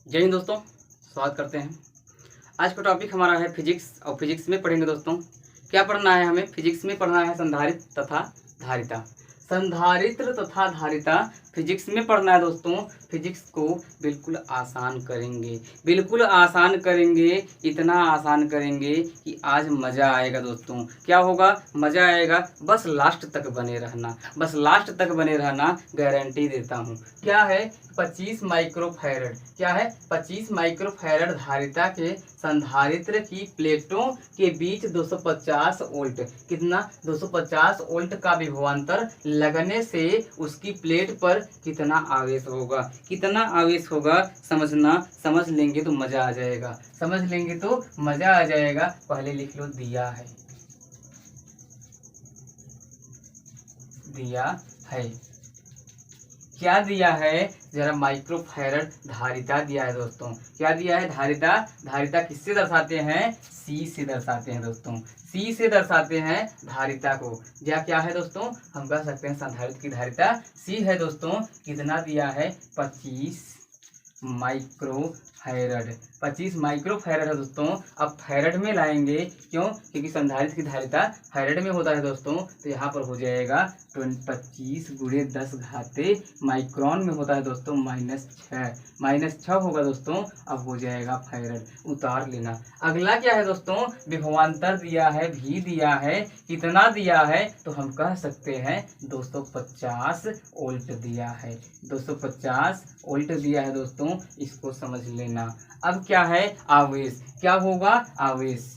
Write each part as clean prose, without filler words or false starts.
जय हिंद दोस्तों, स्वागत करते हैं। आज का टॉपिक हमारा है फिजिक्स और फिजिक्स में पढ़ेंगे दोस्तों। क्या पढ़ना है हमें? फिजिक्स में पढ़ना है संधारित्र तथा धारिता। संधारित्र तथा धारिता फिजिक्स में पढ़ना है दोस्तों। फिजिक्स को बिल्कुल आसान करेंगे, बिल्कुल आसान करेंगे, इतना आसान करेंगे कि आज मज़ा आएगा दोस्तों। क्या होगा? मज़ा आएगा। बस लास्ट तक बने रहना, बस लास्ट तक बने रहना, गारंटी देता हूँ। क्या है? 25 माइक्रोफैरड। क्या है? 25 माइक्रोफैरड धारिता के संधारित्र की प्लेटों के बीच 250 वोल्ट, कितना? 250 वोल्ट का विभवांतर लगने से उसकी प्लेट पर कितना आवेश होगा, कितना आवेश होगा समझना। समझ लेंगे तो मजा आ जाएगा, समझ लेंगे तो मजा आ जाएगा। पहले लिख लो, दिया है, दिया है। क्या दिया है? जरा माइक्रोफैरड धारिता दिया है दोस्तों। क्या दिया है? धारिता। धारिता किससे दर्शाते हैं? सी से दर्शाते हैं दोस्तों, सी से दर्शाते हैं धारिता को। या क्या है दोस्तों? हम कह सकते हैं संधारित्र की धारिता सी है दोस्तों। कितना दिया है? 25 माइक्रोफैरड। 25 माइक्रोफैरड है दोस्तों। अब फैरड में लाएंगे, क्यों? क्योंकि संधारित्र की धारिता फैरड में होता है दोस्तों। तो यहाँ पर हो जाएगा 25 गुणे 10 घाते माइक्रोन में होता है दोस्तों -6 होगा दोस्तों। अब हो जाएगा फैरड। उतार लेना। अगला क्या है दोस्तों? विभवांतर दिया है, भी दिया है। कितना दिया है? तो हम कह सकते हैं 250 वोल्ट दिया है, 250 वोल्ट दिया है दोस्तों। इसको समझ लेना। अब क्या है? आवेश। क्या होगा? आवेश।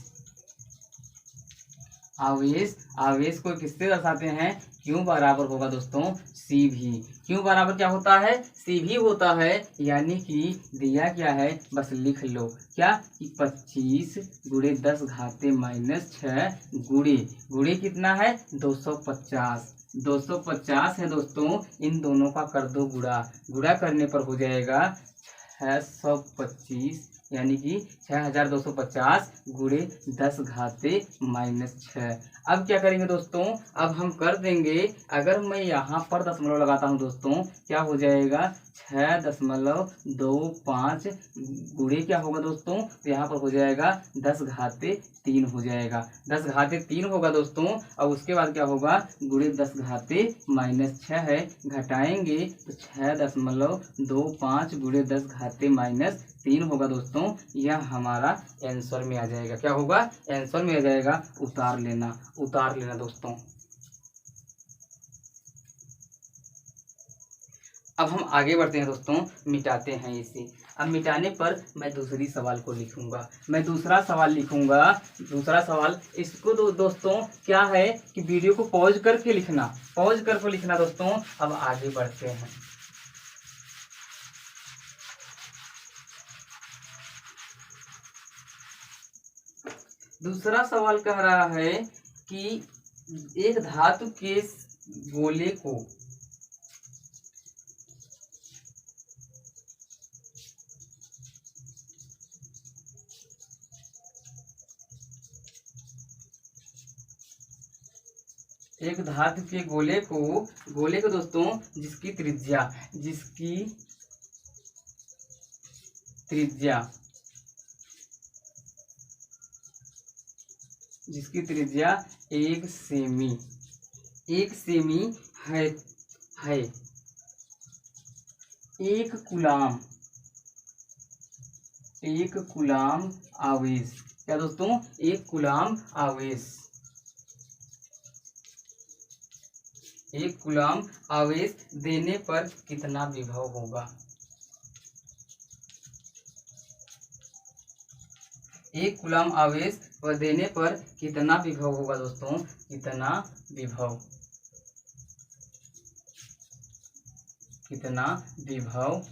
आवेश, आवेश को किससे दर्शाते हैं? क्यों बराबर होगा दोस्तों सी भी। क्यों बराबर क्या होता है? सी भी होता है। यानी कि दिया क्या है? बस लिख लो। क्या? कि 25 गुणे 10 घाते -6 गुणे गुणे कितना है? 250। 250 है दोस्तों। इन दोनों का कर दो गुणा, गुणा करने पर हो जाएगा 625, यानी कि 6250 गुणे 10 घाते -6। अब क्या करेंगे दोस्तों? अब हम कर देंगे, अगर मैं यहाँ पर दशमलव लगाता हूँ दोस्तों, क्या हो जाएगा? 6.25 गुणे क्या होगा दोस्तों? तो यहाँ पर हो जाएगा 10 घाते 3 हो जाएगा, 10 घाते 3 होगा दोस्तों। और उसके बाद क्या होगा? गुणे 10 घाते -6 है, घटाएंगे तो 6.25 गुणे 10 घाते -3 होगा दोस्तों। यह हमारा आंसर में आ जाएगा। क्या होगा? आंसर में आ जाएगा। उतार लेना, उतार लेना दोस्तों। अब हम आगे बढ़ते हैं दोस्तों, मिटाते हैं इसे। अब मिटाने पर मैं दूसरी सवाल को लिखूंगा, मैं दूसरा सवाल लिखूंगा। दूसरा सवाल इसको दोस्तों क्या है कि वीडियो को पॉज करके लिखना, पॉज करके लिखना दोस्तों। अब आगे बढ़ते हैं। दूसरा सवाल कह रहा है कि एक धातु के गोले को एक धातु के गोले को दोस्तों जिसकी त्रिज्या, जिसकी त्रिज्या, जिसकी त्रिज्या 1 सेमी, 1 सेमी है, है। 1 कूलाम, 1 कूलाम आवेश। क्या दोस्तों? 1 कूलाम आवेश, 1 कूलाम आवेश देने पर कितना विभव होगा? 1 कूलाम आवेश देने पर कितना विभव होगा दोस्तों? कितना विभव, कितना विभव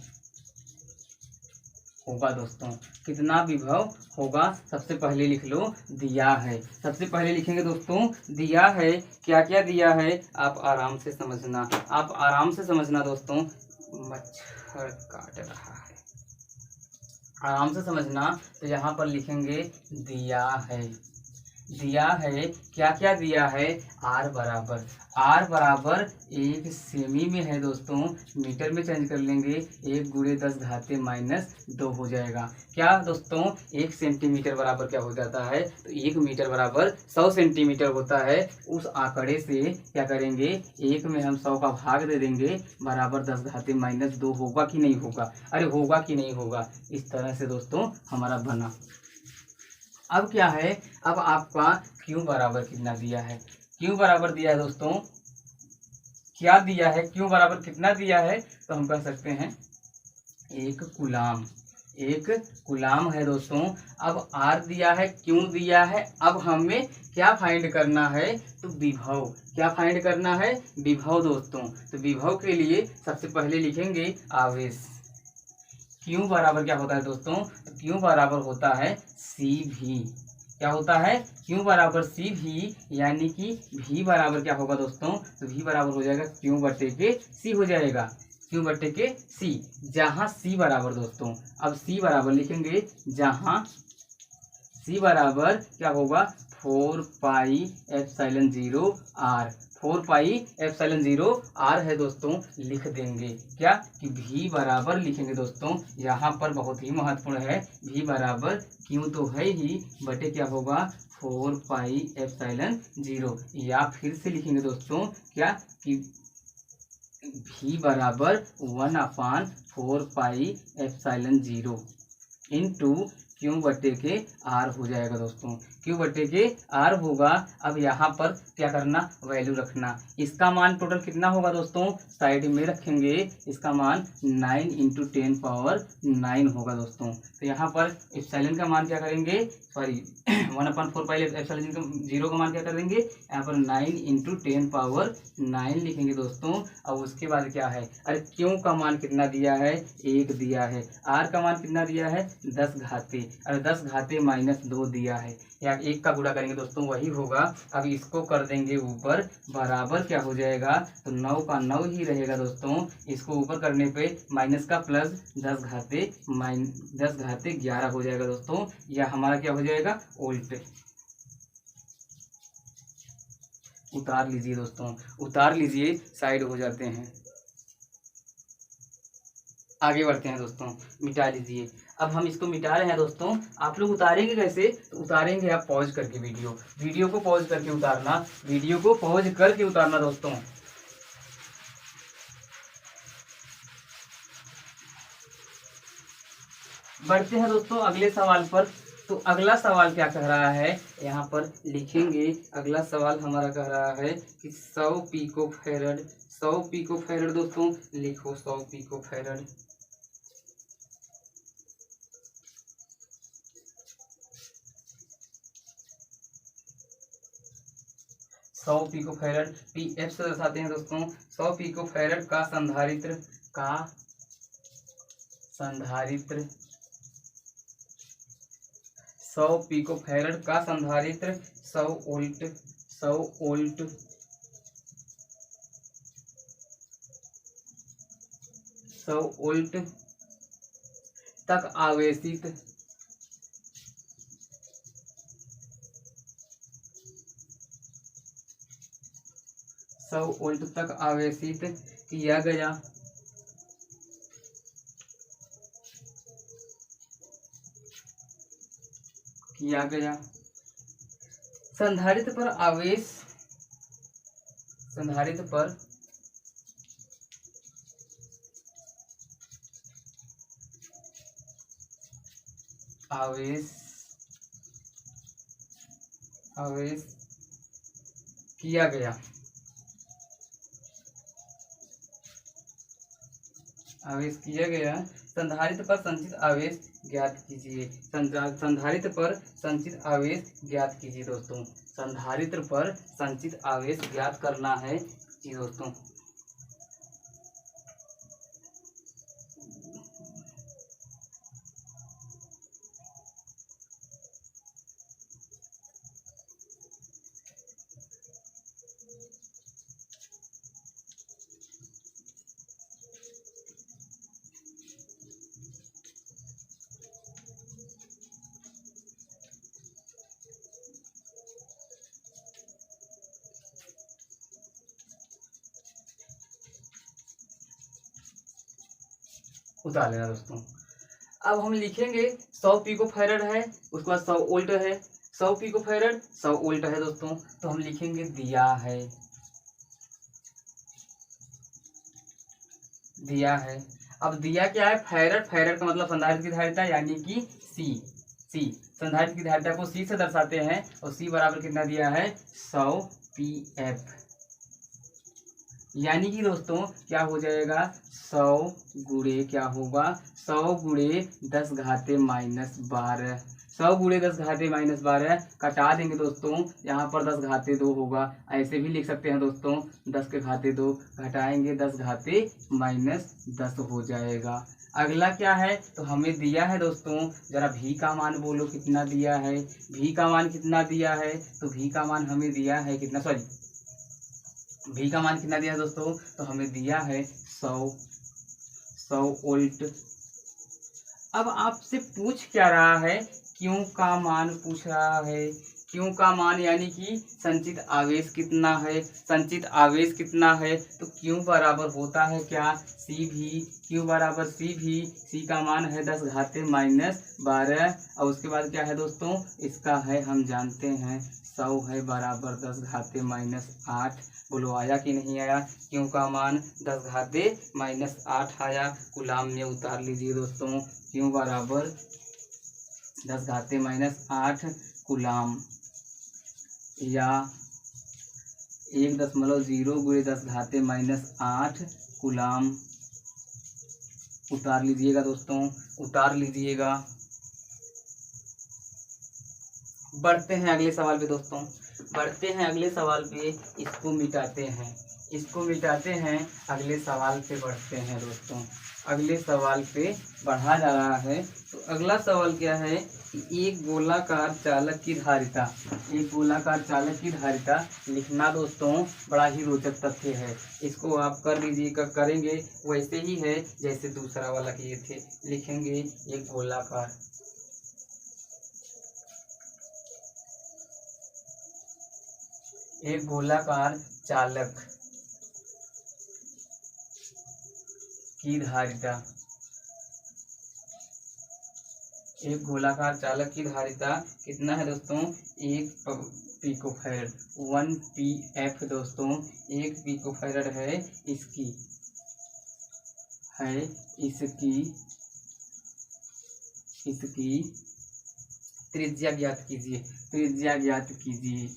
होगा दोस्तों? कितना विभव होगा? सबसे पहले लिख लो, दिया है। सबसे पहले लिखेंगे दोस्तों, दिया है। क्या क्या दिया है? आप आराम से समझना, आप आराम से समझना दोस्तों। मच्छर काट रहा है, आराम से समझना। तो यहाँ पर लिखेंगे दिया है, दिया है, क्या क्या दिया है, आर बराबर 1 सेमी में है दोस्तों, मीटर में चेंज कर लेंगे, 1 × 10⁻² हो जाएगा। क्या दोस्तों, 1 सेंटीमीटर बराबर क्या हो जाता है, तो 1 मीटर बराबर 100 सेंटीमीटर होता है। उस आंकड़े से क्या करेंगे, 1 में हम 100 का भाग दे देंगे, बराबर 10⁻² होगा कि नहीं होगा, अरे होगा कि नहीं होगा। इस तरह से दोस्तों हमारा बना। अब क्या है, अब आपका क्यू बराबर कितना दिया है, क्यू बराबर दिया है दोस्तों, क्या दिया है, क्यू बराबर कितना दिया है, तो हम कह सकते हैं 1 कूलाम, 1 कूलाम है दोस्तों। अब आर दिया है, क्यू दिया है, अब हमें क्या फाइंड करना है, तो विभव, क्या फाइंड करना है, विभव दोस्तों। तो विभव के लिए सबसे पहले लिखेंगे आवेश। क्यू बराबर क्या होता है दोस्तों, क्यू बराबर होता है सी भी, क्या होता है, क्यू बराबर सी भी, यानी कि भी बराबर क्या होगा दोस्तों, तो भी बराबर हो जाएगा क्यू बटे के सी हो जाएगा, क्यू बटे के सी। जहां सी बराबर दोस्तों, अब सी बराबर लिखेंगे, जहां सी बराबर क्या होगा, 4πε0 आर, 4πε0 आर है दोस्तों, लिख देंगे क्या, कि भी बराबर लिखेंगे दोस्तों, यहाँ पर बहुत ही महत्वपूर्ण है, भी बराबर क्यों तो है ही, बटे क्या होगा 4πε0, या फिर से लिखेंगे दोस्तों क्या, कि भी बराबर 1/4πε0 इंटू क्यू बटे के आर हो जाएगा दोस्तों, क्यू बटे के आर होगा। अब यहाँ पर क्या करना, वैल्यू रखना, इसका मान टोटल कितना होगा दोस्तों, साइड में रखेंगे, इसका मान 9 × 10⁹ होगा दोस्तों। तो यहाँ पर एप्सिलॉन का मान क्या करेंगे, सॉरी 1/4πε0 का मान क्या कर देंगे, यहाँ पर 9 × 10⁹ लिखेंगे दोस्तों। अब उसके बाद क्या है, अरे क्यू का मान कितना दिया है, 1 दिया है, आर का मान कितना दिया है 10 घाते, अरे 10 घाते -2 दिया है, या 1 का गुणा करेंगे दोस्तों वही होगा। अब इसको कर देंगे ऊपर, बराबर क्या हो जाएगा, तो 9 का 9 ही रहेगा दोस्तों, इसको ऊपर करने पे माइनस का प्लस 10 घाते 11 हो जाएगा दोस्तों, या हमारा क्या हो जाएगा उल्टे। उतार लीजिए दोस्तों, उतार लीजिए, साइड हो जाते हैं, आगे बढ़ते हैं दोस्तों, मिटा लीजिए। अब हम इसको मिटा रहे हैं दोस्तों, आप लोग उतारेंगे कैसे, तो उतारेंगे आप पॉज करके, वीडियो को पॉज करके उतारना, वीडियो को पॉज करके उतारना दोस्तों। बढ़ते हैं दोस्तों अगले सवाल पर। तो अगला सवाल क्या कह रहा है, यहाँ पर लिखेंगे, अगला सवाल हमारा कह रहा है कि 100 पिको फैरड, 100 पिको फैरड दोस्तों, लिखो 100 pico farad, 100 pico farad P F से दर्शाते हैं दोस्तों। 100 पिको फैरड का संधारित्र, का संधारित्र 100 पिको फैरड का संधारित्र 100 वोल्ट 100 वोल्ट 100 वोल्ट तक आवेशित 100 वोल्ट तक आवेशित किया गया, संधारित्र पर आवेश, संधारित्र पर आवेश किया गया, आवेश किया गया, संधारित्र पर संचित आवेश ज्ञात कीजिए, संधारित्र पर संचित आवेश ज्ञात कीजिए दोस्तों, संधारित्र पर संचित आवेश ज्ञात करना है जी दोस्तों। उतार लेना दोस्तों। अब हम लिखेंगे 100 पिकोफैरड है, उसके बाद 100 वोल्ट है, 100 पिकोफैरड 100 वोल्ट है दोस्तों। तो हम लिखेंगे दिया है, दिया है। अब दिया क्या है, फैरड, फैरड का मतलब संधारित्र की धारिता यानी कि सी, सी संधारित्र की धारिता को सी से दर्शाते हैं और सी बराबर कितना दिया है 100 pF, यानी कि दोस्तों क्या हो जाएगा 100 गुणे क्या होगा 100 गुणे 10 घाते -12, 100 गुणे 10 घाते -12 कटा देंगे दोस्तों, यहाँ पर 10 घाते 2 होगा, ऐसे भी लिख सकते हैं दोस्तों 10 के घाते 2 घटाएंगे 10 घाते -10 हो जाएगा। अगला क्या है, तो हमें दिया है दोस्तों, जरा भी का मान बोलो कितना दिया है, भी का मान कितना दिया है, तो भी का मान हमें दिया है कितना, सॉरी भी का मान कितना दिया है दोस्तों, तो हमें दिया है 100 वोल्ट। अब आपसे पूछ क्या रहा है, क्यों का मान पूछ रहा है, क्यों का मान यानी कि संचित आवेश कितना है, संचित आवेश कितना है, तो क्यों बराबर होता है क्या सी भी, क्यों बराबर सी भी, सी का मान है 10 घाते -12 और उसके बाद क्या है दोस्तों, इसका है हम जानते हैं 100 है बराबर 10 घाते -8, बोलो आया कि नहीं आया, क्यों का मान 10 घाते -8 आया, कूलाम में उतार लीजिए दोस्तों, क्यों बराबर 10 घाते -8 कूलाम या 1.0 गुणे 10 घाते -8 कूलाम, उतार लीजिएगा दोस्तों, उतार लीजिएगा। बढ़ते हैं अगले सवाल पे दोस्तों, बढ़ते हैं अगले सवाल पे, इसको मिटाते हैं, इसको मिटाते हैं, अगले सवाल पे बढ़ते हैं दोस्तों, अगले सवाल पे बढ़ा जा रहा है। तो अगला सवाल क्या है, एक गोलाकार चालक की धारिता, एक गोलाकार चालक की धारिता लिखना दोस्तों बड़ा ही रोचक तथ्य है, इसको आप कर लीजिएगा, करेंगे वैसे ही है जैसे दूसरा वाला किए थे, लिखेंगे एक गोलाकार, एक गोलाकार चालक की धारिता, एक गोलाकार चालक की धारिता कितना है दोस्तों, 1 पिकोफैरड 1 pF दोस्तों, 1 पिकोफैरड है इसकी, है इसकी, इसकी त्रिज्या ज्ञात कीजिए, त्रिज्या ज्ञात कीजिए,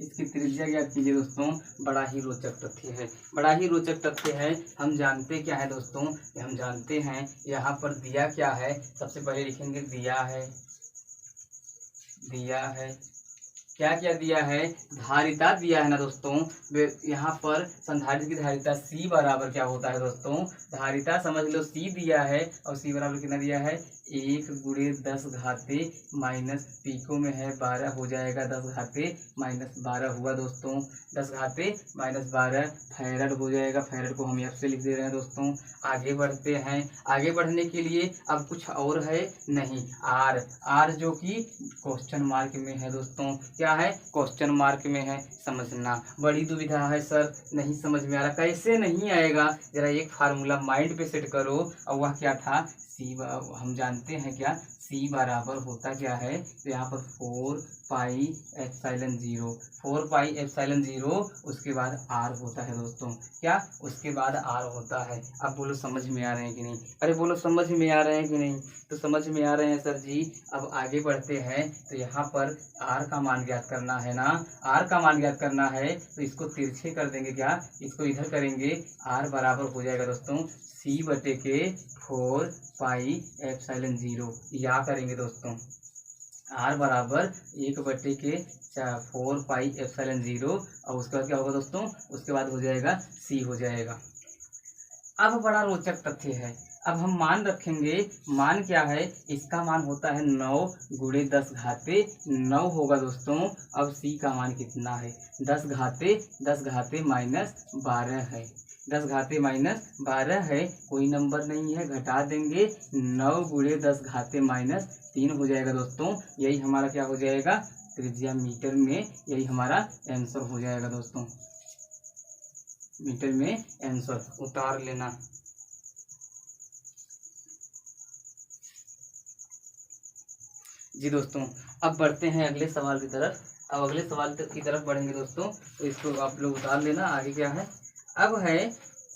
इसकी त्रिज्या ज्ञात कीजिए दोस्तों, बड़ा ही रोचक तथ्य है, बड़ा ही रोचक तथ्य है। हम जानते क्या है दोस्तों, हम जानते हैं यहाँ पर दिया क्या है, सबसे पहले लिखेंगे दिया है, दिया है, क्या क्या दिया है, धारिता दिया है ना दोस्तों, यहाँ पर संधारित्र की धारिता C बराबर क्या होता है दोस्तों, धारिता समझ लो C दिया है और C बराबर कितना दिया है 1 गुणे 10 घाते माइनस पिको में है 12 हो जाएगा, 10 घाते -12 हुआ दोस्तों, 10 घाते -12 फैरड हो जाएगा, फैरड को हम यहाँ से लिख दे रहे हैं दोस्तों। आगे बढ़ते हैं, आगे बढ़ने के लिए अब कुछ और है नहीं, आर, आर जो कि क्वेश्चन मार्क में है दोस्तों, क्या है क्वेश्चन मार्क में है, समझना बड़ी दुविधा है सर, नहीं समझ में आ रहा, कैसे नहीं आएगा, जरा एक फार्मूला माइंड पे सेट करो, और वह क्या था सी, हम जानते हैं क्या सी बराबर होता क्या है, तो यहाँ पर 4 पाई एप्सिलॉन 0, 4 पाई एप्सिलॉन 0, उसके बाद आर होता है दोस्तों, क्या उसके बाद आर होता है। अब बोलो समझ में आ रहे हैं कि नहीं, अरे बोलो समझ में आ रहे हैं कि नहीं, तो समझ में आ रहे हैं सर जी। अब आगे बढ़ते हैं, तो यहाँ पर आर का मान ज्ञात करना है ना, आर का मान ज्ञात करना है, तो इसको तिरछे कर देंगे, क्या इसको इधर करेंगे, आर बराबर हो जाएगा दोस्तों सी बटे के 4 पाई एप्सिलॉन 0, या करेंगे दोस्तों आर बराबर 1 बटे के 4 पाई एप्सिलॉन 0, और उसके बाद क्या होगा दोस्तों, उसके बाद हो जाएगा सी हो जाएगा। अब बड़ा रोचक तथ्य है, अब हम मान रखेंगे, मान क्या है, इसका मान होता है 9 गुणे 10 घाते 9 होगा दोस्तों। अब सी का मान कितना है, 10 घाते -12 है, 10 घाते -12 है, कोई नंबर नहीं है, घटा देंगे, 9 गुणे 10 घाते -3 हो जाएगा दोस्तों, यही हमारा क्या हो जाएगा त्रिज्या मीटर में, यही हमारा आंसर हो जाएगा दोस्तों। मीटर में आंसर उतार लेना। जी दोस्तों, अब बढ़ते हैं अगले सवाल की तरफ। अब अगले सवाल की तरफ बढ़ेंगे दोस्तों, तो इसको आप लोग उतार लेना। आगे क्या है, अब है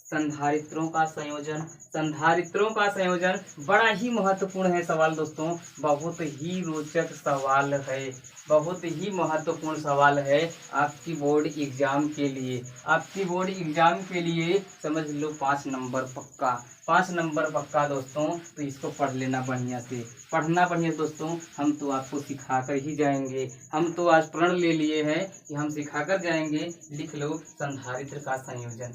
संधारित्रों का संयोजन। संधारित्रों का संयोजन बड़ा ही महत्वपूर्ण है सवाल दोस्तों, बहुत ही रोचक सवाल है, बहुत ही महत्वपूर्ण सवाल है आपकी बोर्ड एग्जाम के लिए। आपकी बोर्ड एग्जाम के लिए समझ लो 5 नंबर पक्का, 5 नंबर पक्का दोस्तों। तो इसको पढ़ लेना बढ़िया से, पढ़ना बढ़िया दोस्तों। हम तो आपको सिखा कर ही जाएंगे, हम तो आज प्रण ले लिए हैं कि हम सिखा कर जाएंगे। लिख लो संधारित्र का संयोजन।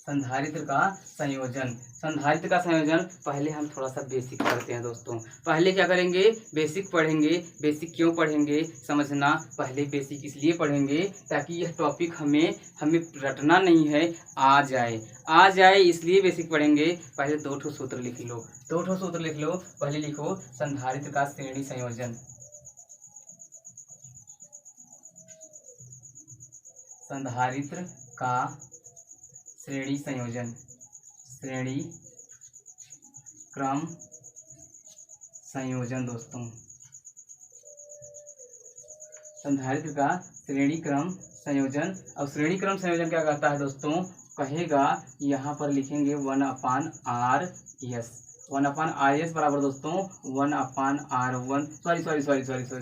संधारित्र का संयोजन, संधारित्र का संयोजन। पहले हम थोड़ा सा बेसिक करते हैं दोस्तों। पहले क्या करेंगे, बेसिक पढ़ेंगे। बेसिक क्यों पढ़ेंगे समझना, पहले बेसिक इसलिए पढ़ेंगे ताकि यह टॉपिक हमें रटना नहीं है, आ जाए इसलिए बेसिक पढ़ेंगे। पहले 2 ठो सूत्र लिख लो, 2 ठो सूत्र लिख लो। पहले लिखो संधारित्र का श्रेणी संयोजन। संधारित्र का श्रेणी संयोजन, श्रेणी क्रम संयोजन दोस्तों। संधारित्र का श्रेणी क्रम संयोजन। अब श्रेणी क्रम संयोजन क्या कहता है दोस्तों, कहेगा यहाँ पर लिखेंगे 1/RS, 1/RS बराबर दोस्तों 1/R1, सॉरी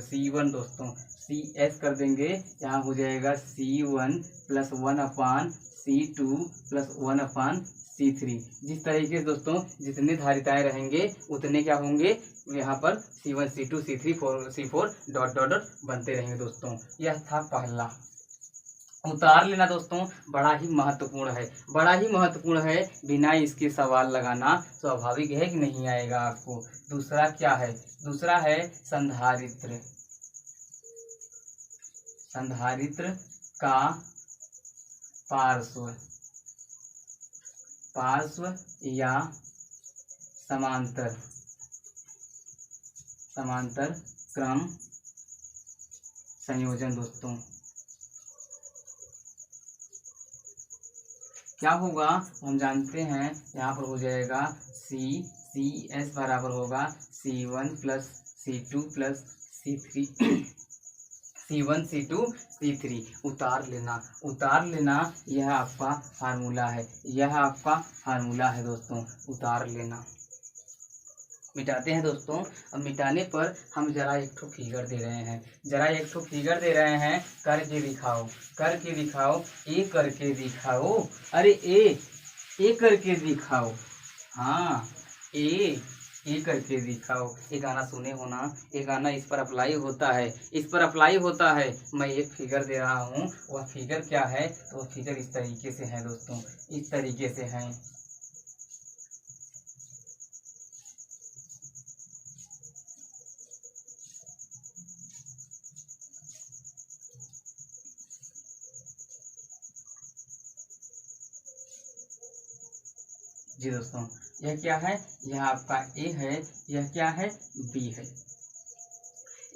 C1 दोस्तों, CS कर देंगे। यहाँ हो जाएगा C1 + 1/C2 + 1/C3। जिस तरीके से दोस्तों जितने धारिताएं रहेंगे उतने क्या होंगे, यहाँ पर C1 C2 C3 C4 ... बनते रहेंगे दोस्तों। यह था पहला, उतार लेना दोस्तों। बड़ा ही महत्वपूर्ण है, बड़ा ही महत्वपूर्ण है। बिना इसके सवाल लगाना स्वाभाविक है कि नहीं आएगा आपको। दूसरा क्या है, दूसरा है संधारित्र। संधारित्र का पार्श्व, पार्श्व या समांतर, समांतर क्रम संयोजन दोस्तों। क्या होगा हम जानते हैं, यहाँ पर हो जाएगा CS बराबर होगा C1 + C2 + C3 C1 C2 C3। उतार लेना, उतार लेना। यह आपका फार्मूला है, यह आपका फार्मूला है दोस्तों, उतार लेना। मिटाते हैं दोस्तों। अब मिटाने पर हम जरा एक ठो फिगर दे रहे हैं, जरा एक ठो फिगर दे रहे हैं। करके दिखाओ, करके दिखाओ, ए करके दिखाओ। अरे ए करके दिखाओ। हाँ ए करके दिखाओ। ये गाना सुने हो ना, ये गाना इस पर अप्लाई होता है, इस पर अप्लाई होता है। मैं एक फिगर दे रहा हूँ, वह फिगर क्या है, तो वह फिगर इस तरीके से है दोस्तों, इस तरीके से है। जी दोस्तों, यह क्या है, यह आपका ए है, यह क्या है, बी है।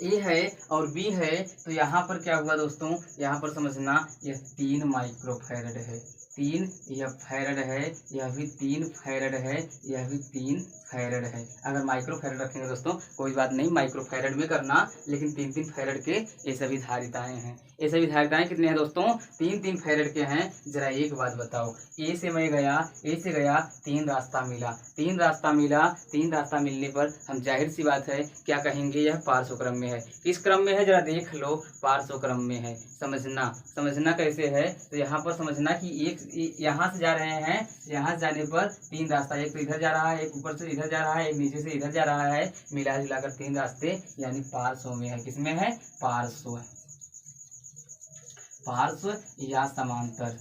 ए है और बी है, तो यहाँ पर क्या हुआ दोस्तों, यहाँ पर समझना यह 3 माइक्रोफैरड है, 3 यह फैरड है, यह भी 3 फैरड है, यह भी 3 फैरड है। अगर माइक्रोफैरड रखेंगे दोस्तों कोई बात नहीं, माइक्रोफैरड में करना, लेकिन 3 फैरड के ये सभी धारिताएं हैं। ये सभी धारिताएं कितने हैं दोस्तों, 3 फैरड के हैं। जरा एक बात बताओ, ए से मैं गया, ए से गया, 3 रास्ता मिला, 3 रास्ता मिला, 3 रास्ता मिलने पर हम जाहिर सी बात है क्या कहेंगे, यह पार्श्व क्रम में है। किस क्रम में है, जरा देख लो, पार्श्व क्रम में है। समझना, समझना कैसे है, तो यहाँ पर समझना कि एक यहाँ से जा रहे हैं, यहाँ से जाने पर 3 रास्ता, एक तो इधर जा रहा है, एक ऊपर से इधर जा रहा है, एक नीचे से इधर जा रहा है, मिला जुलाकर 3 रास्ते, यानी पार्श्व में है। किसमें है, पार्श्व, पार्श्व या समांतर।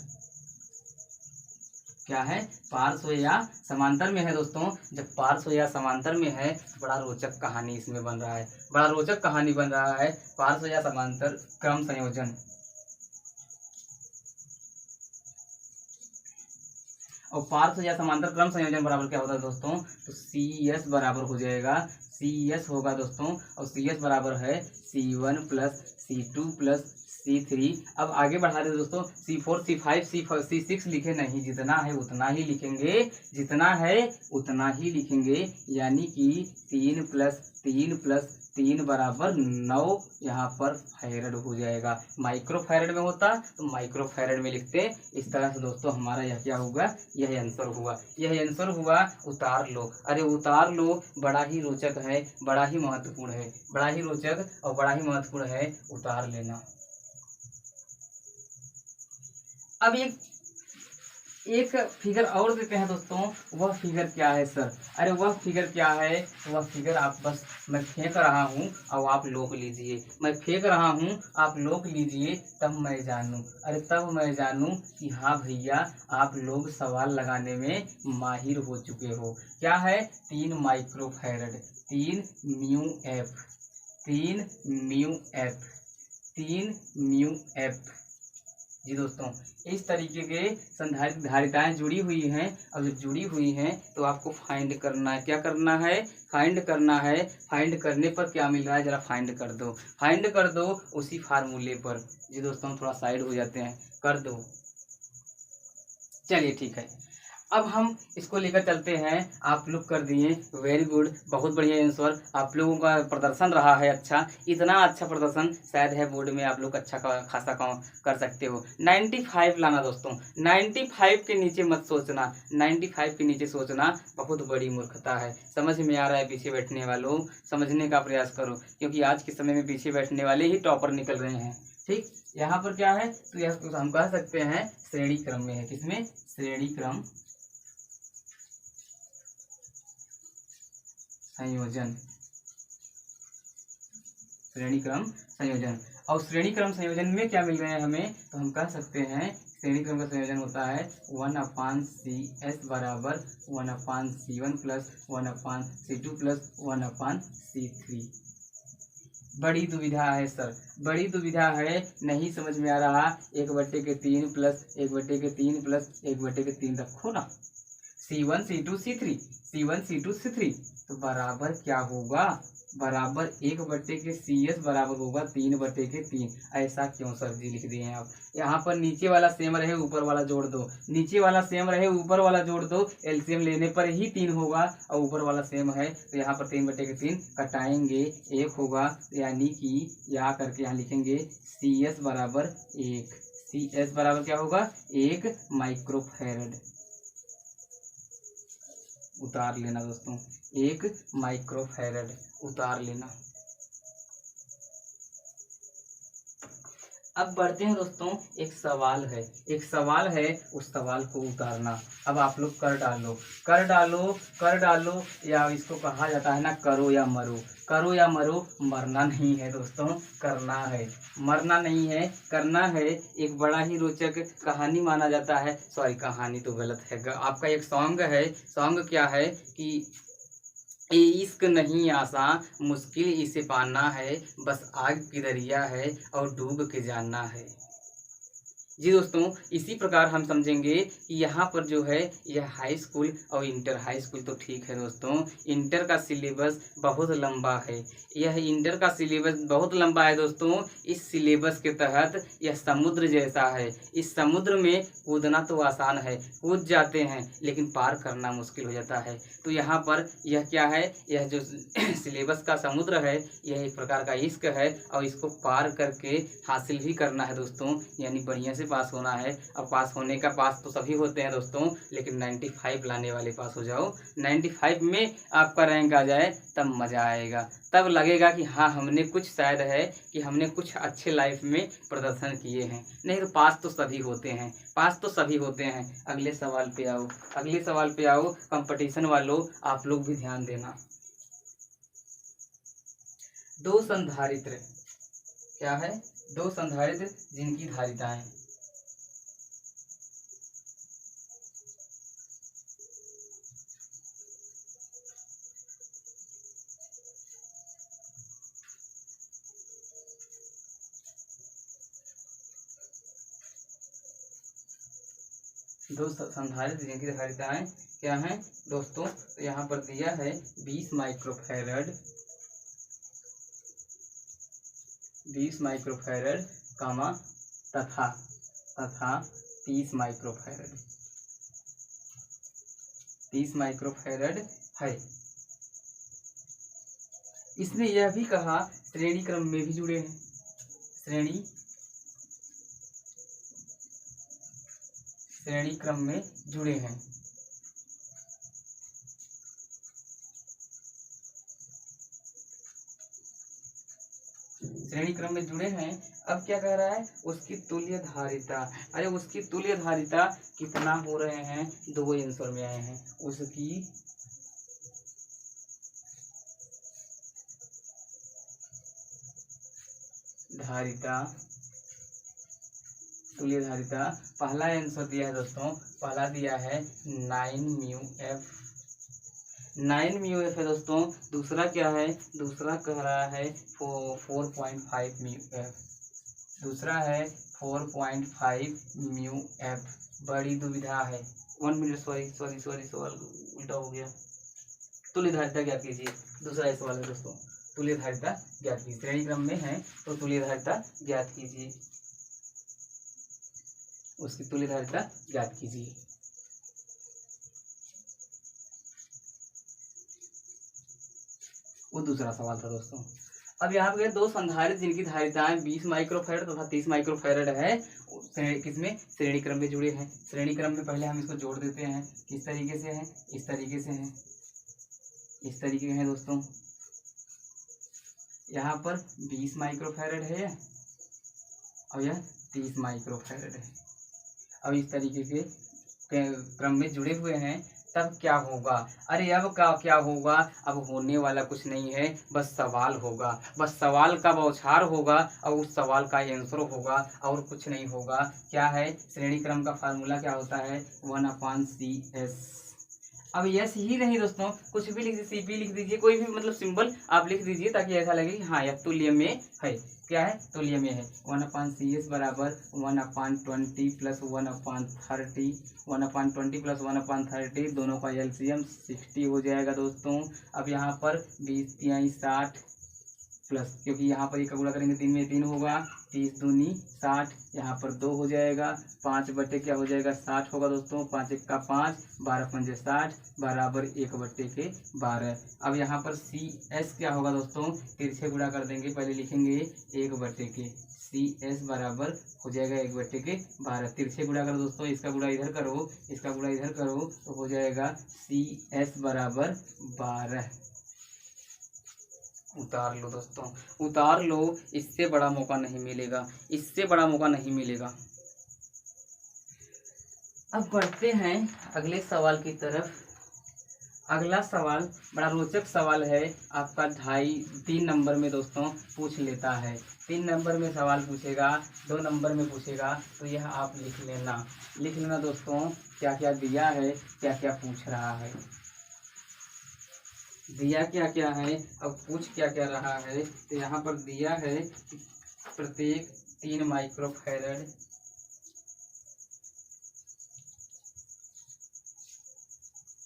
क्या है, पार्श्व या समांतर में है दोस्तों। जब पार्श्व या समांतर में है तो बड़ा रोचक कहानी इसमें बन रहा है, बड़ा रोचक कहानी बन रहा है। पार्श्व या समांतर क्रम संयोजन, और पार्श्व या समांतर क्रम संयोजन बराबर क्या होता है दोस्तों, तो सी एस बराबर हो जाएगा, सी एस होगा दोस्तों, और सी एस बराबर है C1 plus C2 plus C3। अब आगे बढ़ा दे दोस्तों, C4 C5 C6 लिखे नहीं, जितना है उतना ही लिखेंगे, जितना है उतना ही लिखेंगे, यानी कि 3 प्लस 3 प्लस 3 बराबर 9 यहाँ पर फैरड हो जाएगा। माइक्रो फैरड में होता तो माइक्रो फैरड में लिखते। इस तरह से दोस्तों हमारा यह क्या होगा, यह आंसर हुआ, यह आंसर हुआ। उतार लो, अरे उतार लो, बड़ा ही रोचक है, बड़ा ही महत्वपूर्ण है, बड़ा ही रोचक और बड़ा ही महत्वपूर्ण है, उतार लेना। अब एक फिगर और देते हैं दोस्तों, वह फिगर क्या है सर, अरे वह फिगर क्या है, वह फिगर आप बस, मैं फेंक रहा हूँ और आप लोग लीजिए, मैं फेंक रहा हूँ आप लोग लीजिए, तब मैं जानूँ, अरे तब मैं जानूँ कि हाँ भैया आप लोग सवाल लगाने में माहिर हो चुके हो। क्या है, 3 micro farad, 3 mu F, 3 mu F, 3 mu F. जी दोस्तों, इस तरीके के संधारित्र धारिताएं जुड़ी हुई हैं। अब जब जुड़ी हुई हैं तो आपको फाइंड करना है, क्या करना है, फाइंड करना है। फाइंड करने पर क्या मिल रहा है, जरा फाइंड कर दो, फाइंड कर दो उसी फार्मूले पर। जी दोस्तों, थोड़ा साइड हो जाते हैं, कर दो। चलिए ठीक है, अब हम इसको लेकर चलते हैं। आप लोग कर दिए, वेरी गुड, बहुत बढ़िया आंसर। आप लोगों का प्रदर्शन रहा है अच्छा, इतना अच्छा प्रदर्शन शायद है बोर्ड में आप लोग अच्छा खासा कर सकते हो। 95 लाना दोस्तों, 95 के नीचे मत सोचना, 95 के नीचे सोचना बहुत बड़ी मूर्खता है। समझ में आ रहा है पीछे बैठने वालों, समझने का प्रयास करो, क्योंकि आज के समय में पीछे बैठने वाले ही टॉपर निकल रहे हैं। ठीक, यहाँ पर क्या है, तो यह हम कह सकते हैं श्रेणी क्रम में है, किसमें, श्रेणी क्रम संयोजन, श्रेणी क्रम संयोजन। और श्रेणी क्रम संयोजन में क्या मिल रहे हैं हमें, तो हम कह सकते हैं श्रेणी क्रम का संयोजन होता है 1/CS बराबर 1/C1 plus 1/C2 plus 1/C3। बड़ी दुविधा है सर, बड़ी दुविधा है, नहीं समझ में आ रहा, 1/3 प्लस 1/3 प्लस 1/3 रखो ना, C1 C2 C3, C1 C2 C3, तो बराबर क्या होगा, बराबर 1/CS बराबर होगा 3/3। ऐसा क्यों सर जी लिख दिए हैं आप, यहाँ पर नीचे वाला सेम रहे ऊपर वाला जोड़ दो, नीचे वाला सेम रहे ऊपर वाला जोड़ दो, एलसीएम लेने पर ही 3 होगा, और ऊपर वाला सेम है तो यहाँ पर 3/3 कटाएंगे, 1 होगा, यानी कि यहाँ करके यहाँ लिखेंगे CS बराबर 1, CS बराबर क्या होगा, 1 माइक्रोफैरड। उतार लेना दोस्तों, 1 माइक्रोफैरड उतार लेना। अब बढ़ते हैं दोस्तों, एक सवाल है, एक सवाल है, उस सवाल को उतारना। अब आप लोग कर डालो, कर डालो, कर डालो, या इसको कहा जाता है ना करो या मरो, करो या मरो, मरना नहीं है दोस्तों, करना है, मरना नहीं है, करना है। एक बड़ा ही रोचक कहानी माना जाता है, सॉरी कहानी तो गलत है, आपका एक सॉन्ग है। सॉन्ग क्या है कि इश्क नहीं आसान, मुश्किल इसे पाना है, बस आग की दरिया है और डूब के जानना है। जी दोस्तों, इसी प्रकार हम समझेंगे कि यहाँ पर जो है यह हाई स्कूल और इंटर, हाई स्कूल तो ठीक है दोस्तों, इंटर का सिलेबस बहुत लंबा है, यह इंटर का सिलेबस बहुत लंबा है दोस्तों। इस सिलेबस के तहत यह समुद्र जैसा है, इस समुद्र में कूदना तो आसान है, कूद जाते हैं, लेकिन पार करना मुश्किल हो जाता है। तो यहाँ पर यह क्या है, यह जो सिलेबस का समुद्र है, यह एक प्रकार का इश्क है, और इसको पार करके हासिल भी करना है दोस्तों, यानी बढ़िया से पास होना है। अब पास होने का, पास तो सभी होते हैं दोस्तों, लेकिन 95 लाने वाले पास हो जाओ, 95 में आपका रैंक आ जाए, तब मजा आएगा, तब लगेगा कि हाँ हमने कुछ, शायद है कि हमने कुछ अच्छे लाइफ में प्रदर्शन किए हैं। नहीं तो पास तो सभी होते हैं, पास तो सभी होते हैं। अगले सवाल पे आओ, अगले सवाल पे आओ, कंपटीशन वालों आप लोग भी ध्यान देना। दो संधारित्र, क्या है, दो संधारित्र जिनकी धारिताएं दो संधारित्र जिनकी धारिताएं क्या हैं दोस्तों, तो यहाँ पर दिया है 20 माइक्रोफैरड, 20 माइक्रोफैरड कामा तथा 30 माइक्रोफैरड, 30 माइक्रोफैरड है। इसने यह भी कहा श्रेणी क्रम में भी जुड़े हैं, श्रेणी क्रम में जुड़े हैं। श्रेणी क्रम में जुड़े हैं। अब क्या कह रहा है, उसकी तुल्य धारिता। अरे उसकी तुल्य धारिता कितना हो रहे हैं, दो आंसर में आए हैं। उसकी धारिता, तुल्य धारिता, पहला आंसर दिया है दोस्तों, पहला दिया है 9 म्यू एफ, 9 म्यू एफ है दोस्तों। दूसरा क्या है, दूसरा कह रहा है 4.5 म्यू एफ, दूसरा है 4.5 म्यू एफ। बड़ी दुविधा है। 1 मिनट, सॉरी सवाल उल्टा हो गया। तुल्य धारिता ज्ञात कीजिए, दूसरा ये सवाल है दोस्तों। तुल्य धारिता ज्ञात कीजिए, श्रेणी क्रम में है तो तुल्य धारिता ज्ञात कीजिए, उसकी तुल्य धारिता ज्ञात कीजिए। वो दूसरा सवाल था दोस्तों। अब यहाँ पे दो संधारित्र जिनकी धारिताएं 20 माइक्रोफैरड तथा 30 माइक्रोफैरड है, किसमें, श्रेणी क्रम में जुड़े हैं। श्रेणी क्रम में पहले हम इसको जोड़ देते हैं। किस तरीके से है, इस तरीके से है, इस तरीके है दोस्तों। यहाँ पर 20 माइक्रोफैरड है और यह 30 माइक्रोफैरड है। अब इस तरीके के क्रम में जुड़े हुए हैं, तब क्या होगा। अरे अब क्या होगा, अब होने वाला कुछ नहीं है, बस सवाल होगा, बस सवाल का बौछार होगा और उस सवाल का आंसर होगा और कुछ नहीं होगा। क्या है, श्रेणी क्रम का फार्मूला क्या होता है, 1/CS। अब यस ही नहीं दोस्तों, कुछ भी लिख दीजिए, CP लिख दीजिए, कोई भी मतलब सिंबल आप लिख दीजिए ताकि ऐसा लगे कि हाँ यह तुल्य में है। क्या है, तुल्य में है। 1/CS बराबर 1/20 प्लस 1/30, 1/20 प्लस 1/30, दोनों का LCM 60 हो जाएगा दोस्तों। अब यहाँ पर 20 तिहाई 60 प्लस, क्योंकि यहाँ पर एक गुणा करेंगे 3 में 3 होगा, 30 दूनी 60, यहाँ पर 2 हो जाएगा, 5 बटे क्या हो जाएगा 60 होगा दोस्तों, 5 1 का 5, 12 पंजे 60 बराबर 1 बटे के 12। अब यहाँ पर CS क्या होगा दोस्तों, तिरछे गुणा कर देंगे, पहले लिखेंगे 1 बटे के, CS बराबर हो जाएगा 1 बटे के 12। तिरछे गुणा करो दोस्तों, इसका गुणा इधर करो, इसका गुणा इधर करो, तो हो जाएगा CS बराबर 12। उतार लो दोस्तों, उतार लो, इससे बड़ा मौका नहीं मिलेगा, इससे बड़ा मौका नहीं मिलेगा। अब बढ़ते हैं अगले सवाल की तरफ। अगला सवाल बड़ा रोचक सवाल है, आपका 3 नंबर में दोस्तों पूछ लेता है। 3 नंबर में सवाल पूछेगा, 2 नंबर में पूछेगा, तो यह आप लिख लेना दोस्तों, क्या क्या दिया है, क्या क्या पूछ रहा है, दिया क्या क्या है, अब पूछ क्या क्या रहा है। तो यहाँ पर दिया है प्रत्येक 3 माइक्रोफैरड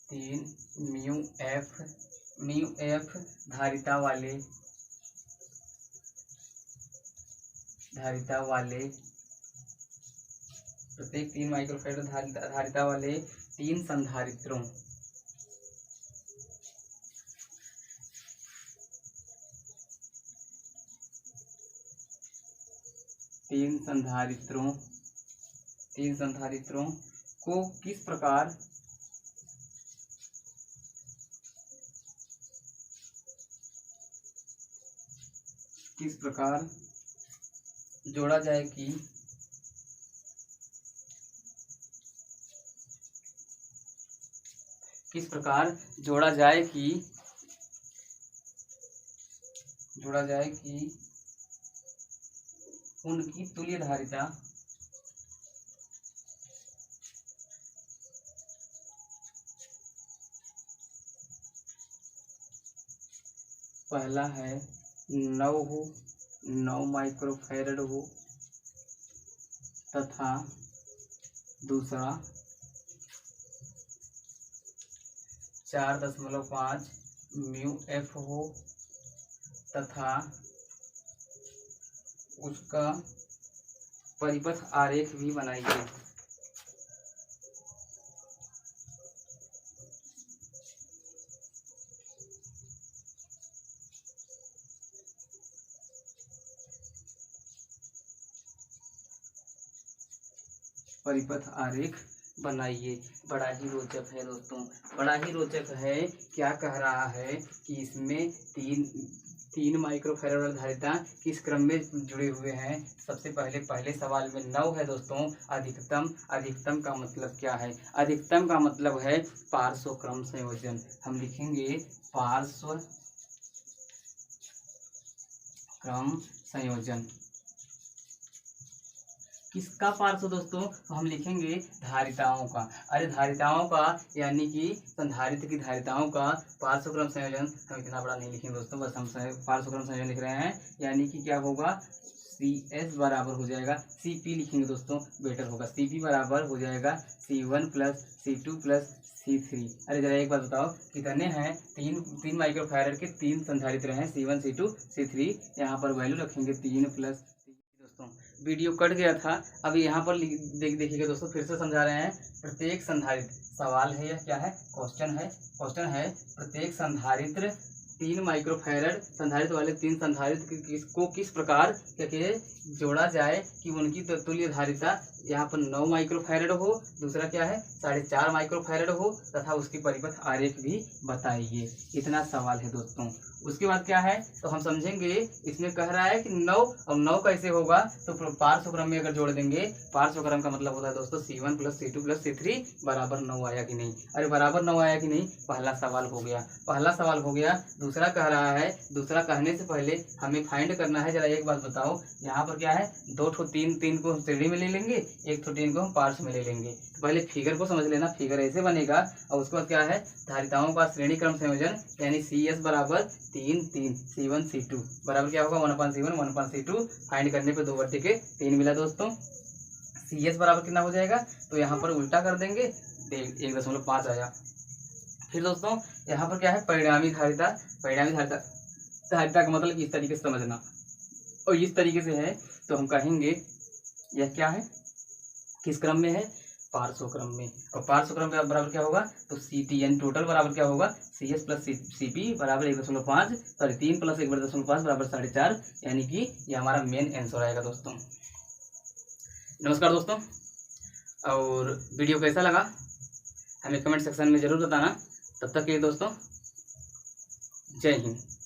3 म्यू एफ धारिता वाले प्रत्येक 3 माइक्रोफैरड धारिता वाले 3 संधारित्रों, 3 संधारित्रों को किस प्रकार जोड़ा जाए कि उनकी तुल्य धारिता पहला है 9 माइक्रोफैरड हो तथा दूसरा 4.5 म्यू एफ हो तथा उसका परिपथ आरेख भी बनाइए। परिपथ आरेख बनाइए। बड़ा ही रोचक है दोस्तों, बड़ा ही रोचक है। क्या कह रहा है कि इसमें तीन माइक्रोफैराड वाली धारिता किस क्रम में जुड़े हुए हैं। सबसे पहले सवाल में 9 है दोस्तों। अधिकतम का मतलब क्या है? अधिकतम का मतलब है पार्श्व क्रम संयोजन। हम लिखेंगे पार्श्व क्रम संयोजन। किसका पार्श्व दोस्तों? तो हम लिखेंगे धारिताओं का। अरे धारिताओं का यानी कि संधारित्र की धारिताओं का पार्श्व क्रम संयोजन। हम इतना बड़ा नहीं लिखेंगे दोस्तों, बस हम पार्श्व क्रम संयोजन लिख रहे हैं। यानी कि क्या होगा, CS बराबर हो जाएगा, CP लिखेंगे दोस्तों, बेटर होगा। CP बराबर हो जाएगा C1 plus C2 plus C3। अरे जरा एक बात बताओ, कितने हैं? तीन माइक्रोफैराड के 3 संधारित्र हैं, C1 C2 C3। यहाँ पर वैल्यू रखेंगे 3 प्लस। दोस्तों वीडियो कट गया था, अभी यहाँ पर देखिएगा दोस्तों, फिर से समझा रहे हैं। प्रत्येक संधारित्र, सवाल है यह, क्या है? क्वेश्चन है प्रत्येक संधारित्र 3 माइक्रोफैराड संधारित्र वाले 3 संधारित्र को किस प्रकार करके जोड़ा जाए कि उनकी तुल्य धारिता यहाँ पर 9 माइक्रोफैराड हो, दूसरा क्या है 4.5 माइक्रोफैराड हो तथा उसकी परिपथ आरेख भी बताइए। इतना सवाल है दोस्तों। उसके बाद क्या है तो हम समझेंगे। इसमें कह रहा है कि 9 और 9 कैसे होगा, तो पार्श्व क्रम में अगर जोड़ देंगे, पार्श्व क्रम का मतलब होता है दोस्तों C1 plus C2 plus C3 बराबर 9 आया कि नहीं? अरे बराबर 9 आया कि नहीं? पहला सवाल हो गया। दूसरा कह रहा है, दूसरा कहने से पहले हमें फाइंड करना है। जरा एक बात बताओ, यहाँ पर क्या है, 2 ठो 3 को हम श्रेणी में ले लेंगे, 1 ठो 3 को हम पार्श्व में ले लेंगे। तो पहले फिगर को समझ लेना, फिगर ऐसे बनेगा। और उसके बाद क्या है, धारिताओं का श्रेणी क्रम संयोजन यानी CS बराबर 3 C1 C2 बराबर क्या होगा 1/C1 1/C2। फाइंड करने पे 2/3 मिला दोस्तों। CS बराबर कितना हो जाएगा, तो यहाँ पर उल्टा कर देंगे, 1.5 आया। फिर दोस्तों यहाँ पर क्या है, परिणामी धारिता का मतलब इस तरीके से समझना, और इस तरीके से है तो हम कहेंगे यह क्या है, किस क्रम में है? पार्श्व क्रम में। और पार्श्व क्रम का बराबर क्या होगा, तो CT यानी टोटल बराबर क्या होगा, CS प्लस CP बराबर 1.5, सॉरी 3 प्लस 1.5 बराबर 4.5। यानी कि ये हमारा मेन आंसर आएगा दोस्तों। नमस्कार दोस्तों, और वीडियो कैसा लगा हमें कमेंट सेक्शन में जरूर बताना। तब तक के लिए दोस्तों जय हिंद।